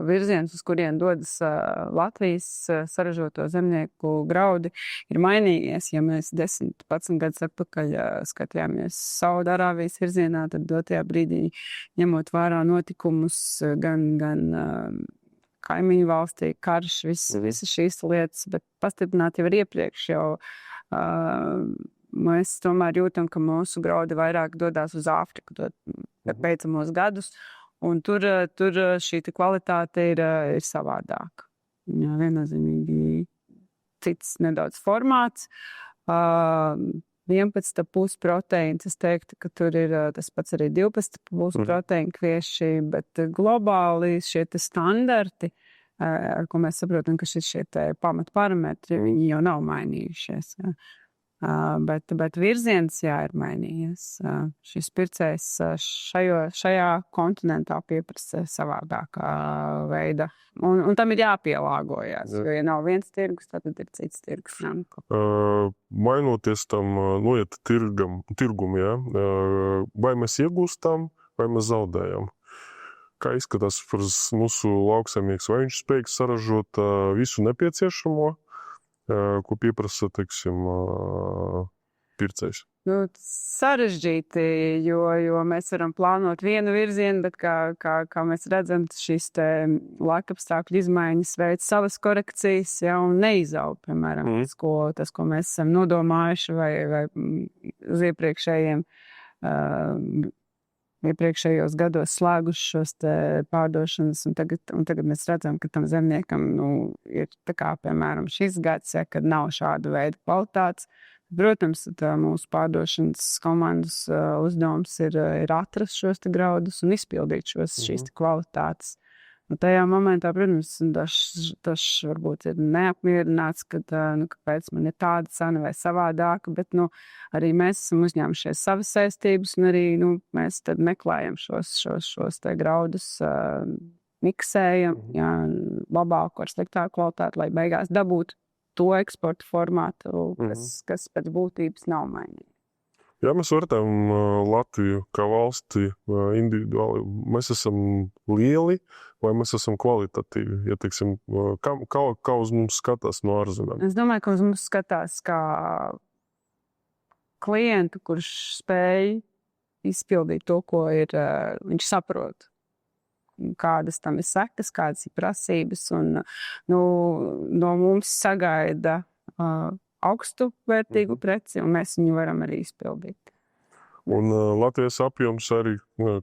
virziens, uz kurien dodas Latvijas saražoto zemnieku graudi, ir mainījies. Ja mēs 10-11 gadus atpakaļ skatījāmies Saudarābijas virzienā, tad dotajā brīdī, ņemot vērā notikumus gan kaimiņu valstī, karš, visas šīs lietas, bet pastiprināt jau ir iepriekš jau mēs tomēr jūtam, ka mūsu graudi vairāk dodās uz Āfriku beidzamos gadus, un tur šī kvalitāte ir savādāka. Jā, viennozīmīgi cits nedaudz formāts. 11,5 proteīns, es teiktu, ka tur ir tas pats arī 12,5 proteīnu kvieši, bet globāli šie standarti, ar ko mēs saprotam, ka šie pamatparametri, viņi jau nav mainījušies. Jā. Bet virziens, jā, ir mainījies. Šis pircējs šajā kontinentā pieprasa savādākā veida. Un tam ir jāpielāgojas, jo, ja nav viens tirgus, tad ir cits tirgus. Mainoties tam noiet tirgum, jā, vai mēs iegūstam, vai mēs zaudējam? Kā izskatās mūsu lauksaimnieks? Vai viņš spējīgs saražot visu nepieciešamo, ko pieprasa, teiksim, pircējs? Sarežģīti, jo mēs varam plānot vienu virzienu, bet kā mēs redzam, šīs laikapstākļu izmaiņas veids savas korekcijas, ja, un neizaug, piemēram, tas, ko mēs esam nodomājuši vai uz iepriekšējos gados slēguši šos pārdošanas, un tagad mēs redzam, ka tam zemniekam ir tā kā, piemēram, šis gads, ja, kad nav šāda veida kvalitātes. Protams, mūsu pārdošanas komandas uzdevums ir atrast šos graudus un izpildīt šīs kvalitātes. Un tajā momentā, protams, dažs varbūt ir neapmierināts, kāpēc man ir tāda cena vai savādāka, bet arī mēs esam uzņēmušies savas saistības, un arī mēs tad meklējam šos graudus, miksējam, jā, labāku ar sliktāku kvalitāti, lai beigās dabūtu to eksporta formātu, kas pēc būtības nav mainīgs. Ja mēs vērtējam Latviju kā valsti individuāli, mēs esam lieli vai mēs esam kvalitatīvi? Ja, teiksim, kā uz mums skatās no ārzemēm? Es domāju, ka uz mums skatās kā klientu, kurš spēj izpildīt to, ko viņš saprot. Kādas tam ir sekas, kādas ir prasības, un no mums sagaida augstu vērtīgu preci, un mēs viņu varam arī izpildīt. Un Latvijas apjoms arī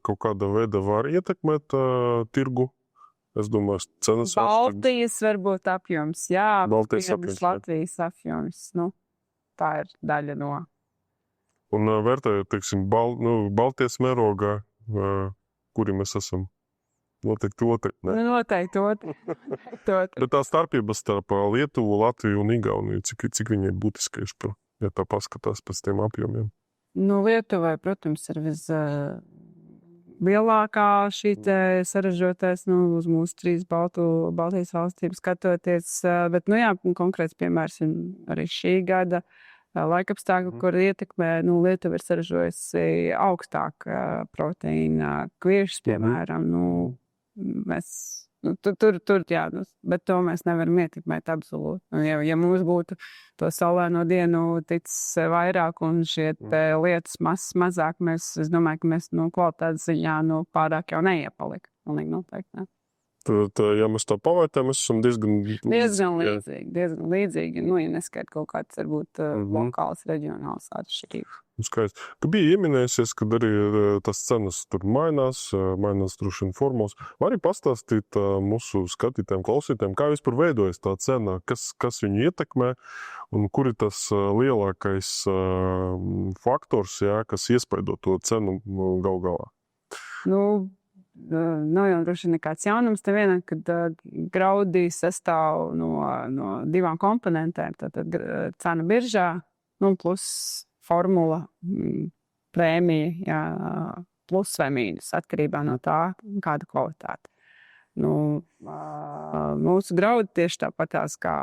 kaut kādā veidā var ietekmēt tirgu? Es domāju, cenas... Baltijas varbūt apjoms, jā. Baltijas apjoms, Latvijas apjoms, tā ir daļa no. Un vērtējot, teiksim, Baltijas mērogā, kuri mēs esam? Noteikti otri, ne? Noteikti otri. Bet tā starpības starp Lietuvu, Latviju un Igauniju, cik viņi ir būtiski, ja tā paskatās pēc tiem apjomiem? Lietuvai, protams, ir lielākā šī saražotais, uz mūsu 3 Baltijas valstīm skatoties, bet, jā, konkrēts piemērs ir arī šī gada laikapstākļu, kur ietekmē, Lietuva ir saražojusi augstāk proteīna kviešus, piemēram, mēs, tur, jā, bet to mēs nevaram ietekmēt absolūti. Ja mums būtu to saulēno dienu ticis vairāk un šie lietas mazāk, es domāju, ka mēs kvalitātes ziņā pārāk jau neiepalika. Noteikti, ne? Tad, ja mēs tā pavērtējam, mēs esam diezgan līdzīgi. Ja neskait kaut kāds, varbūt, lokāls, reģionāls atšķirības. Skaisti. Ka bija ieminējusies, kad arī tas cenas tur mainās droši vien formos. Var arī pastāstīt mūsu skatītājiem, klausītājiem, kā vispār veidojas tā cena, kas viņu ietekmē un kur ir tas lielākais faktors, jā, kas iespaido to cenu gal galā? Nav jau droši nekāds jaunums te vienam, kad graudi sastāv no 2 komponentēm. Tātad cena biržā, plus formula, prēmija, jā, plus vai mīnus, atkarībā no tā, kāda kvalitāte. Mūsu graudi tieši tāpatās kā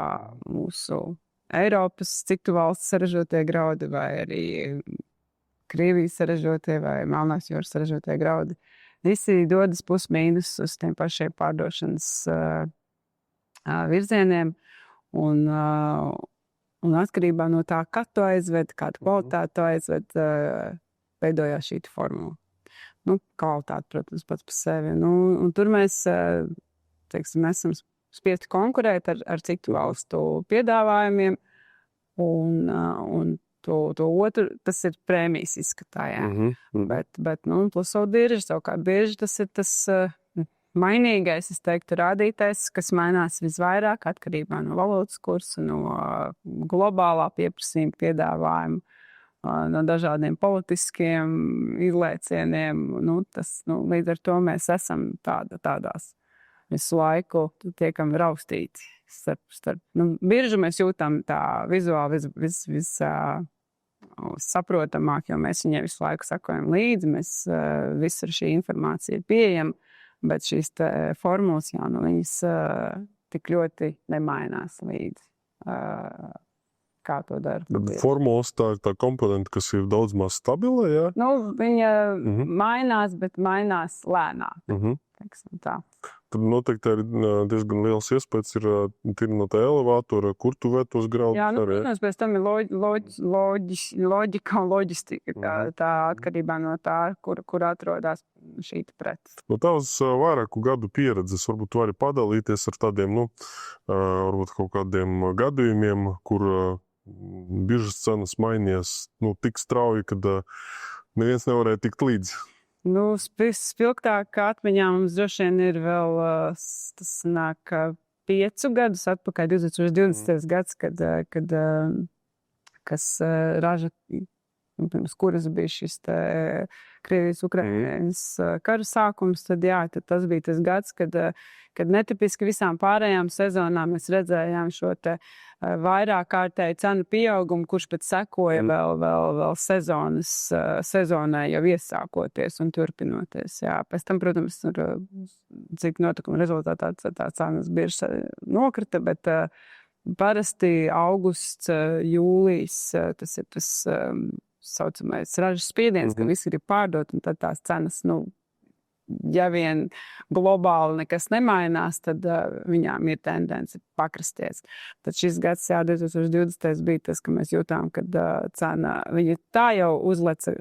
mūsu Eiropas citu valstu saražotie graudi vai arī Krievijas saražotie vai Melnās jūras saražotie graudi. Visi dodas plus mīnus uz tiem pašiem pārdošanas virzieniem un atkarībā no tā, kad to aizved, kādu kvalitāti to aizved, veidojās šī formula. Kvalitāte, protams, pats par sevi. Un tur mēs esam spiesti konkurēt ar citu valstu piedāvājumiem, un to otru, tas ir prēmijas izskatā, jā. Bet pluso bieži, savukārt bieži tas ir tas mainīgais, es teiktu, rādītājs, kas mainās visvairāk atkarībā no valodas kursa, no globālā pieprasījuma piedāvājuma, no dažādiem politiskiem izlēcieniem. Līdz ar to mēs esam tādās visu laiku tiekam raustīti. Biržu mēs jūtam tā vizuāli saprotamāk, jo mēs viņai visu laiku sakojam līdzi, visur šī informācija ir pieejama, bet šīs formulas jau viņas tik ļoti nemainās līdzi. Kā to dara. Formulas tā ir tā komponenta, kas ir daudz maz stabila, jā? Viņa mainās, bet mainās lēnāk. Tā. Tad noteikti ir diezgan liels iespējas ir no tā elevātora, kur tu vērt tos graudus. Jā, protams, pēc tam ir loģika un loģistika, tā atkarībā no tā, kur atrodas šī prece. No tavas vairāku gadu pieredzes varbūt vari padalīties ar tādiem, varbūt kaut kādiem gadījumiem, kur biržas cenas mainījās tik strauji, kad neviens nevarēja tikt līdzi. Spilgtāk atmiņā mums droši vien ir vēl, tas nāk 5 gadus atpakaļ, 2020. gads, kad kas raža, pirms kuras bija šis Krievijas-Ukrainas kara sākums, tad tas bija tas gads, kad netipiski visām pārējām sezonām mēs redzējām šo vairāk kārtēju cenu pieaugumu, kurš pēc sekoja vēl sezonai jau iesākoties un turpinoties. Jā. Pēc tam, protams, cik notikuma rezultātā tā cenas bieži nokrita, bet parasti augusts, jūlijs, tas ir tas saucamais ražas spiediens, ka visi ir pārdot, un tad tās cenas, ja vien globāli nekas nemainās, tad viņām ir tendence pakrasties. Tad šis gads, 2020. bija tas, ka mēs jūtām, kad cena, viņa tā jau uzleca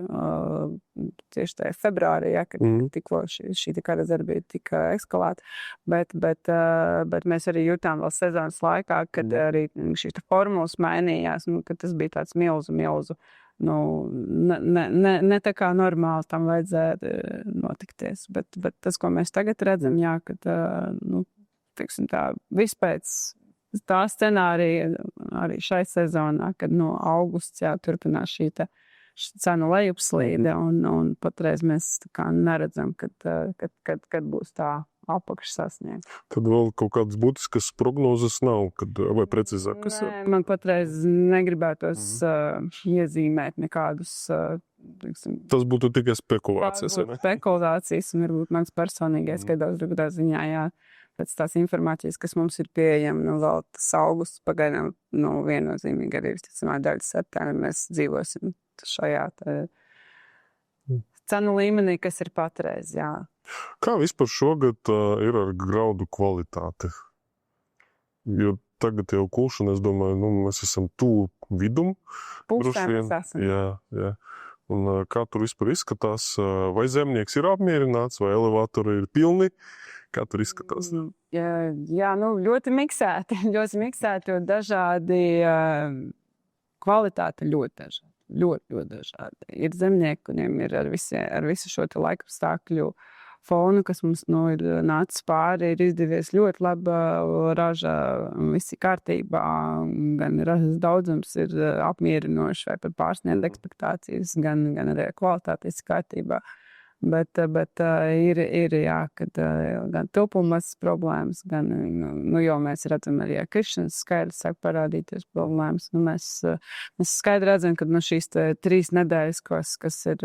tieši tajā februārī, kad tikko šī kara darbība tika eskalēta, bet mēs arī jūtām vēl sezonas laikā, kad arī šīs formulas mainījās, kad tas bija tāds milzu. Ne tā kā normāli tam vajadzētu notikties, bet tas, ko mēs tagad redzam, kad teiksim tā, vispēc tā scenārija arī šai sezonā, kad no augusta turpinās šī cenu lejupslīde, un patreiz mēs tā kā neredzam, kad būs tā apakš sasniegt. Tad vēl kaut kādas būtiskas prognozes nav, vai precīzākas? Nē, man patreiz negribētos iezīmēt nekādus, tas būtu tikai spekulācijas, vai ne? Spekulācijas, un varbūt mans personīgais, ka daudz ziņā, pēc tās informācijas, kas mums ir pieejama, vēl tas augusts pagaidām, viennozīmīgi arī visticamā daļa septembra mēs dzīvosim šajā cenu līmenī, kas ir patreiz, jā. Kā vispār šogad ir ar graudu kvalitāti? Jo tagad jau kulšana, es domāju, mēs esam tuvu vidum. Pusēm mēs esam. Jā. Un kā tur vispār izskatās? Vai zemnieks ir apmierināts, vai elevātori ir pilni? Kā tur izskatās? Jā, ļoti miksēti, jo dažādi kvalitāte ļoti dažādi. Ļoti dažādi. Ir zemnieki, kuriem ir ar visu šo laikapstākļu fonu, kas mums ir nācis pāri, ir izdevies ļoti laba raža, visi kārtībā, gan ražas daudzums ir apmierinoši vai pat pārsniedz ekspektācijas, gan arī kvalitātes kārtībā. Bet ir kad gan tilpumas problēmas, gan, jau mēs redzam arī krišanas skaidrs sāk parādīties problēmas. Mēs skaidri redzam, ka šīs 3 nedēļas, kas ir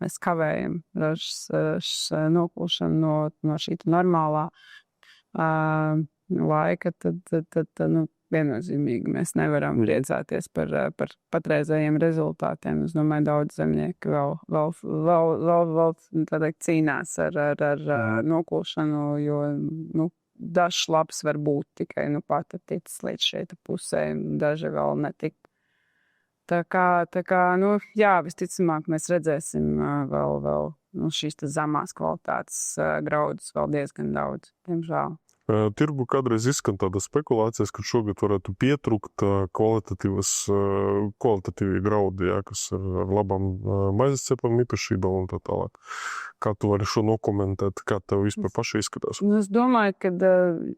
mēs kavējam ražas nokļūšanu no šī normālā laika, tad viennozīmīgi mēs nevaram priecāties par patreizējiem rezultātiem. Es domāju, daudz zemnieki vēl tā teikt, cīnās ar nokļūšanu, jo, dažs labs var būt tikai, pat ticis līdz šeit pusē, daži vēl netik. Tā kā, jā, visticamāk, mēs redzēsim vēl šīs zemās kvalitātes graudus vēl diezgan daudz, diemžēl. Tirgu kādreiz izskan tāda spekulācijas, ka šogad varētu pietrūkt kvalitatīvi graudi, jā, kas ar labām maizes cepam īpašībām un tā tālāk. Kā tu vari šo nokomentēt, kā tev vispār paši izskatās? Es domāju, ka,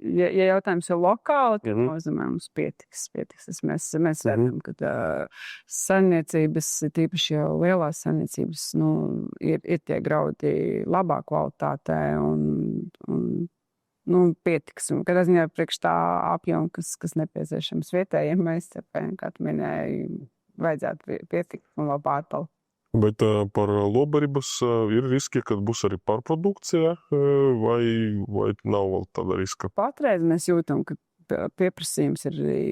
ja jautājums ir lokāli, tad nozīmē mums pietiks. Mēs redzam, ka saimniecības, tīpaši jau lielās saimniecības, ir tie graudi labā kvalitātē un pietiks. Un kādā ziņā priekš tā apjoma, kas nepieciešams vietējiem meistariem, kā tu minēji, vajadzētu pietikt un vēl pārpalikt. Bet par lobarības ir riski, kad būs arī pārprodukcija, vai nav vēl tāda riska? Patreiz mēs jūtam, ka pieprasījums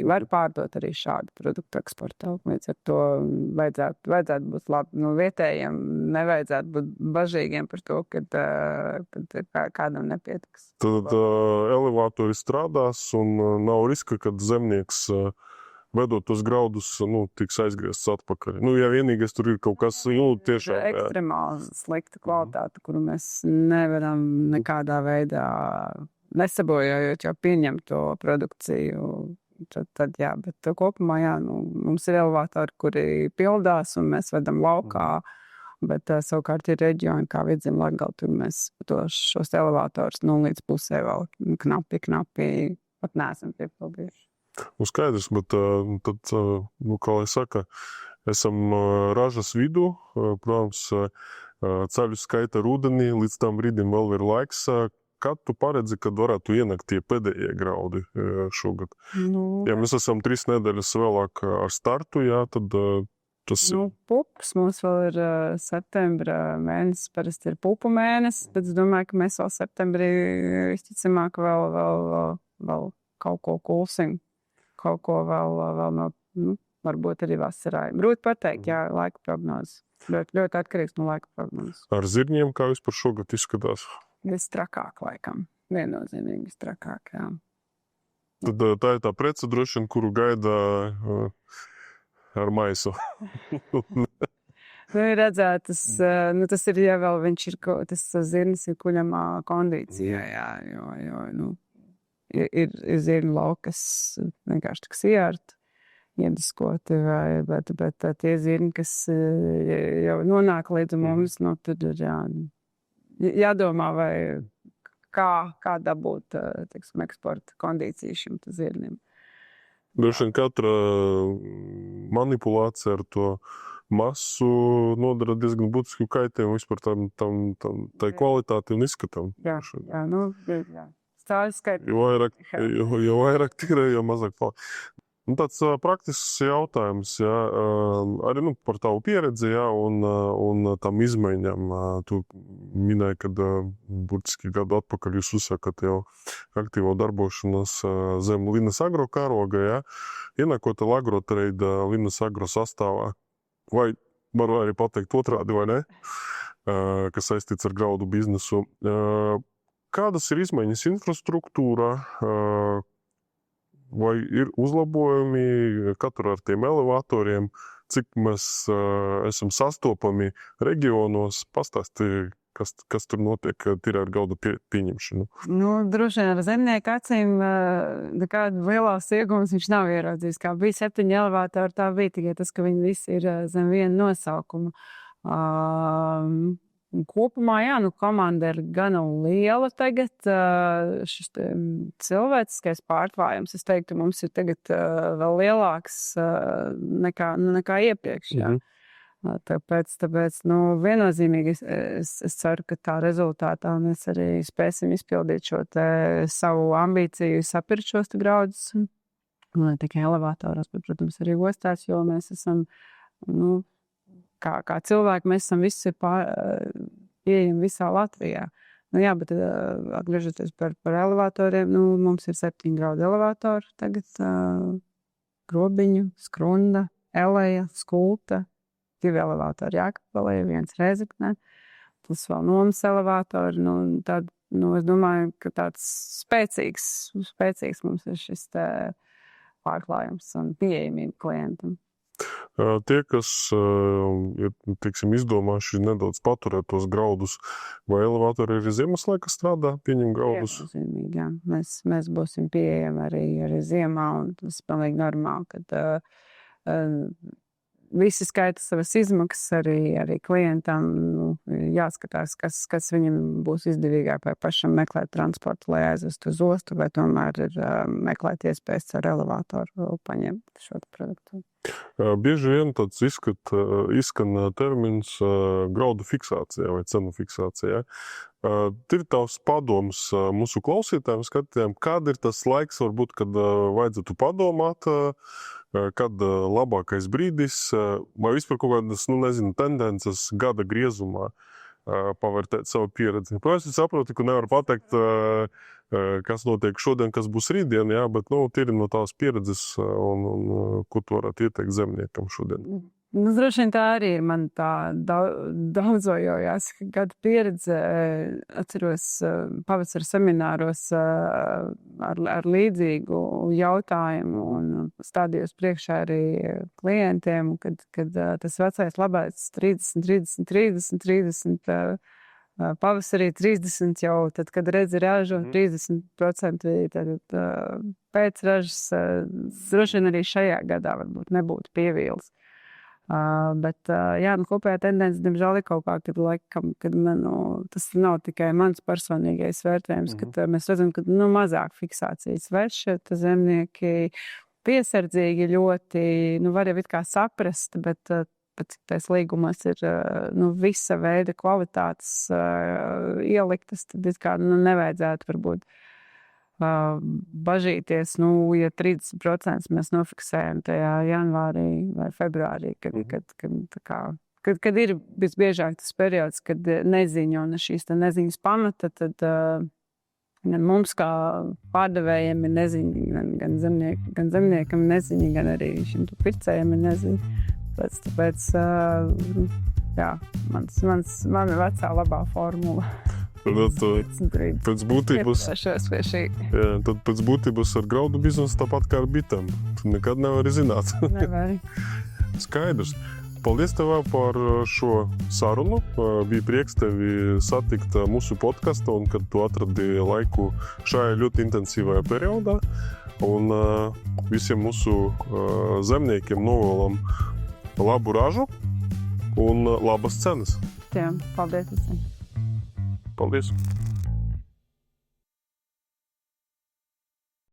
var pārdot arī šādu produktu eksportā. Līdz ar to vajadzētu būt labi. Vietējiem nevajadzētu būt bažīgiem par to, kad kādam nepietiks. Tad elevātori strādās un nav riska, kad zemnieks vedot tos graudus, tiks aizgriezts atpakaļ. Ja vienīgais tur ir kaut kas, tiešām... Ekstremāli slikta kvalitāte, kuru mēs nevaram nekādā veidā nesabojājot jau pieņemto produkciju, tad jā, bet kopumā jā, mums ir elevātori, kuri pildās un mēs vedam laukā, bet savukārt ir reģioni kā Vidzem Latgale, tur mēs šos elevātors līdz pusē vēl knapi, pat neesam piepildījuši. Skaidrs, bet tad, kā lai saka, esam ražas vidū, protams, ceļu skaita rudenī, līdz tam brīdim vēl ir laiks. Kad tu paredzi, kad varētu ienākt tie pēdējie graudi šogad? Ja mēs esam 3 nedēļas vēlāk ar startu, jā, tad tas... Pupas mums vēl ir septembra mēnesis, parasti ir pupu mēnesis, bet es domāju, ka mēs vēl septembrī visticamāk vēl kaut ko kulsim, kaut ko vēl no, varbūt arī vasarā. Grūti pateikt, jā, laika prognozes. Ļoti atkarīgs no laika prognozes. Ar zirņiem kā vispār šogad izskatās? Vistrakāk, laikam. Viennozīmīgi vistrakāk, jā. Tad tā ir tā prece droši vien, kuru gaida ar maisu. Ir redzētas, tas ir, ja vēl viņš ir, tas zirnis ir kuļamā kondīcijā, jā, jo ir zirni laukas vienkārši tiks ieārt, iediskoti, bet tie zirni, kas jau nonāk līdz mums, tad ir jādomā, vai kā dabūt, eksporta kondīciju šim zirnim. Droši vien katra manipulācija ar to masu nodara diezgan būtisku kaitējumu vispār tai kvalitāti un izskatam. Jā. Stāļu skaita. Jo vairāk tīra, jo mazāk paliek. Tāds praktisks jautājums, jā, arī par tavu pieredzi, jā, un tam izmaiņām. Tu minēji, kad burtiski gadu atpakaļ jūs uzsākat jau aktīvo darbošanos zem Linas Agro karoga, jā. Ienākot Agrotrade Linas Agro sastāvā, vai varu arī pateikt otrādi, vai ne, kas saistīts ar graudu biznesu. Kādas ir izmaiņas infrastruktūrā, vai ir uzlabojumi katru ar tiem elevatoriem, cik mēs esam sastopami reģionos, pastāsti, kas tur notiek tīri ar graudu pieņemšanu? Droši vien ar zemnieku acīm nekāda lielās iegums viņš nav ieraudzījis. Kā bija 7 elevatori, tā bija tikai tas, ka viņi visi ir zem viena nosaukuma. Kopumā, jā, komanda ir gana liela tagad. Šis cilvēciskais pārklājums, es teiktu, mums ir tagad vēl lielāks nekā iepriekš. Jā. Tāpēc viennozīmīgi es ceru, ka tā rezultātā mēs arī spēsim izpildīt šo savu ambīciju, sapirkt šos graudus. Ne tikai elevatoros, bet, protams, arī ostās, jo mēs esam, kā cilvēki, mēs esam visi pieejami visā Latvijā. Nu, jā, bet atgriežoties par elevatoriem, nu, mums ir 7 graudu elevatoru tagad. Grobiņu, Skrunda, Eleja, Skulta, 2 elevatori Jākapvalē, 1 Rēzeknē, plus vēl nomas elevatori. Nu, tad, es domāju, ka tāds spēcīgs mums ir šis pārklājums un pieejamība klientam. Tie, kas ir, izdomājuši nedaudz paturēt tos graudus, vai elevatori arī ziemas laika strādā, pieņem graudus? Viennozīmīgi, jā. Mēs būsim pieejami arī ziemā, un tas ir pilnīgi normāli, kad visi skaita savas izmaksas, arī klientam jāskatās, kas viņam būs izdevīgāk, vai pašam meklēt transportu, lai aizvestu uz ostu, vai tomēr ir meklēt iespējas ar elevatoru paņemt šo produktu. Bieži vien tāds izskan termins graudu fiksācijā vai cenu fiksācijā. Ir tavs padoms mūsu klausītājiem, skatījām, kāda ir tas laiks, varbūt, kad vajadzētu padomāt, kad labākais brīdis, vai vispār kaut kādas, tendences gada griezumā pavērtēt savu pieredzi. Protams, es saprotu, ka nevar pateikt, kas notiek šodien, kas būs rītdien, jā, bet, tīri no tās pieredzes un ko tu varētu ieteikt zemniekam šodien. Droši vien tā arī ir man tā daudzojojās gadu pieredze. Atceros pavasara semināros ar līdzīgu jautājumu un stādījos priekšā arī klientiem, kad tas vecais labais 30, pavasarī 30 jau, tad, kad redzi ražu, 30% tad pēc ražas, droši vien arī šajā gadā varbūt nebūtu pievīles. Bet kopējā tendence, diemžēl, ir kaut kā, kad tas nav tikai mans personīgais vērtējums, kad mēs redzam, ka mazāk fiksācijas vairs šeit zemnieki piesardzīgi ļoti, var jau it kā saprast, bet tais līgumos ir visa veida kvalitātes ieliktas, tad it kā nevajadzētu varbūt bažīties, ja 30% mēs nofiksējam tajā janvārī vai februārī, kad ir visbiežāk tas periods, kad neziņa un šīs neziņas pamata, tad mums kā pārdevējiem ir neziņa, gan zemniekam neziņa, gan arī šim pircējiem ir neziņa. Tāpēc mana vecā labā formula. Pēc būtības ar graudu biznesu tāpat kā ar bitēm. Tu nekad nevari zināt. Nevari. Skaidrs. Paldies tev par šo sarunu. Bija prieks tevi satikt mūsu podkastā un kad tu atradi laiku šajā ļoti intensīvajā periodā. Un visiem mūsu zemniekiem novēlam labu ražu un labas cenas. Jā, paldies visiem. Paldies!